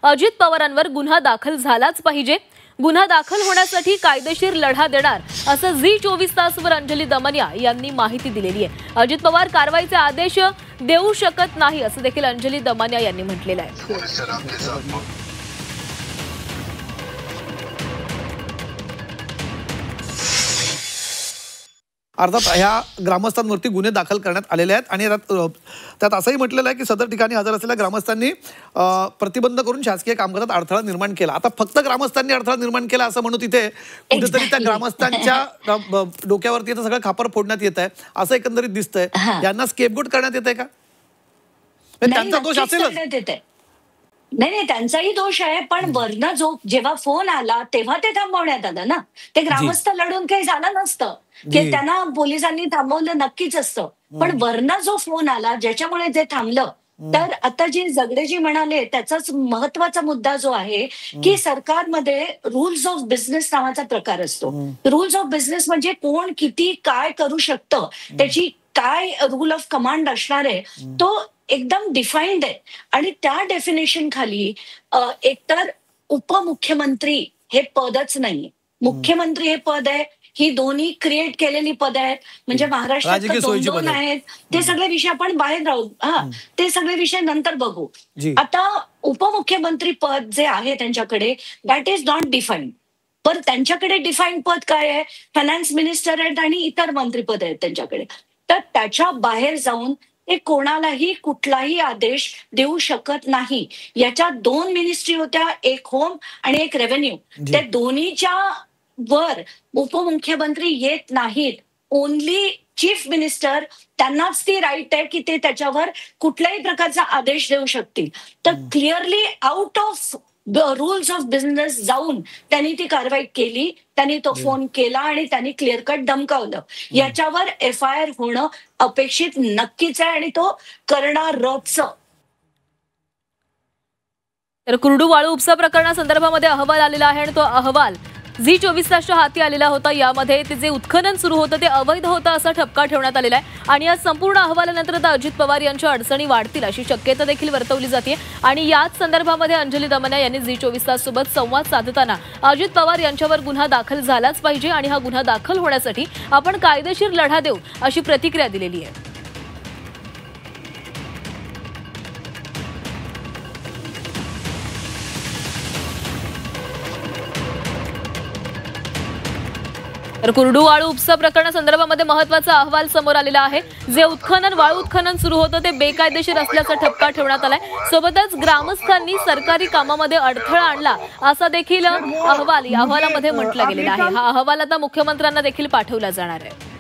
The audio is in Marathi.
अजित पवारांवर गुन्हा दाखल झालाच पाहिजे। गुन्हा दाखल होण्यासाठी कायदेशीर लढा देणार असं झी24 तासवर अंजली दमनिया यांनी माहिती दिलेली आहे। अजित पवार कारवाईचे आदेश देऊ शकत नाही असं देखील अंजली दमनिया यांनी म्हटलेलं आहे। अर्थात ह्या ग्रामस्थांवरती गुन्हे दाखल करण्यात आलेले आहेत आणि त्यात असंही म्हटलेलं आहे की सदर ठिकाणी हजर असलेल्या ग्रामस्थांनी प्रतिबंध करून शासकीय कामकाजात अडथळा निर्माण केला। आता फक्त ग्रामस्थांनी अडथळा निर्माण केला असं म्हणून तिथे कुठेतरी त्या ग्रामस्थांच्या डोक्यावरती याचं सगळं खापर फोडण्यात येत आहे असं एकंदरीत दिसतंय। यांना स्केपगोट करण्यात येत आहे का? त्यांचा दोष असेलच। नाही, त्यांचाही दोष आहे, पण वरनं जो जेव्हा फोन आला तेव्हा ते थांबवण्यात आलं ना। ते ग्रामस्थ लढून काही झालं नसतं की त्यांना पोलिसांनी थांबवलं नक्कीच असतं, पण वरनं जो फोन आला ज्याच्यामुळे ते थांबलं। तर आता जे जगडेजी म्हणाले त्याचाच महत्वाचा मुद्दा जो आहे की सरकारमध्ये रूल्स ऑफ बिझनेस नावाचा प्रकार असतो। रूल्स ऑफ बिझनेस म्हणजे कोण किती काय करू शकतं, त्याची काय रूल ऑफ कमांड असणार आहे तो एकदम डिफाईन्ड आहे। आणि त्या डेफिनेशन खाली एकतर उपमुख्यमंत्री हे पदच नाहीये, मुख्यमंत्री हे पद आहे। ही दोन्ही क्रिएट केलेली पद आहेत, म्हणजे महाराष्ट्रात दोन आहेत। ते सगळे विषय आपण बाहेर राहू, ते सगळे विषय नंतर बघू। आता उपमुख्यमंत्री पद जे आहे त्यांच्याकडे दॅट इज नॉट डिफाईन्ड, पण त्यांच्याकडे डिफाईन्ड पद काय आहे? फायनान्स मिनिस्टर आहेत आणि इतर मंत्रीपद आहेत त्यांच्याकडे। तर त्याच्या बाहेर जाऊन ते कोणालाही कुठलाही आदेश देऊ शकत नाही। याच्या दोन मिनिस्ट्री होत्या, एक होम आणि एक रेव्हेन्यू। त्या दोन्हीच्या वर उपमुख्यमंत्री येत नाहीत। ओनली चीफ मिनिस्टर, त्यांनाच ती राईट आहे की ते त्याच्यावर कुठल्याही प्रकारचा आदेश देऊ शकतील। तर clearly out of rules of business जाऊन त्यांनी ती कारवाई केली, त्यांनी तो फोन केला आणि त्यांनी क्लिअर कट धमकावलं। याच्यावर FIR होणं अपेक्षित नक्कीच आहे आणि तो करणारच। तर कुर्डू वाळू उपसा प्रकरणासंदर्भामध्ये अहवाल आलेला आहे आणि तो अहवाल झी24 तासच्या हाती आलेला होता। यामध्ये ते जे उत्खनन सुरू होतं ते अवैध होतं असा ठपका ठेवण्यात आलेला आहे आणि या संपूर्ण अहवालानंतर आता अजित पवार यांच्या अडचणी वाढतील अशी शक्यता देखील वर्तवली जाते। आणि याच संदर्भामध्ये अंजली दमनिया यांनी झी24 तास सोबत संवाद साधताना अजित पवार यांच्यावर गुन्हा दाखल झालाच पाहिजे आणि हा गुन्हा दाखल होण्यासाठी आपण कायदेशीर लढा देऊ अशी प्रतिक्रिया दिलेली आहे। तर कुर्डू वाळू उपसा प्रकरणासंदर्भामध्ये महत्त्वाचा अहवाल समोर आलेला आहे। जे वाळू उत्खनन सुरू होतं ते बेकायदेशीर असल्याचा ठपका ठेवण्यात आलाय। सोबतच ग्रामस्थांनी सरकारी कामामध्ये अडथळा आणला असा देखील अहवाल या अहवालामध्ये म्हटलं गेलेला आहे। हा अहवाल आता मुख्यमंत्र्यांना देखील पाठवला जाणार आहे।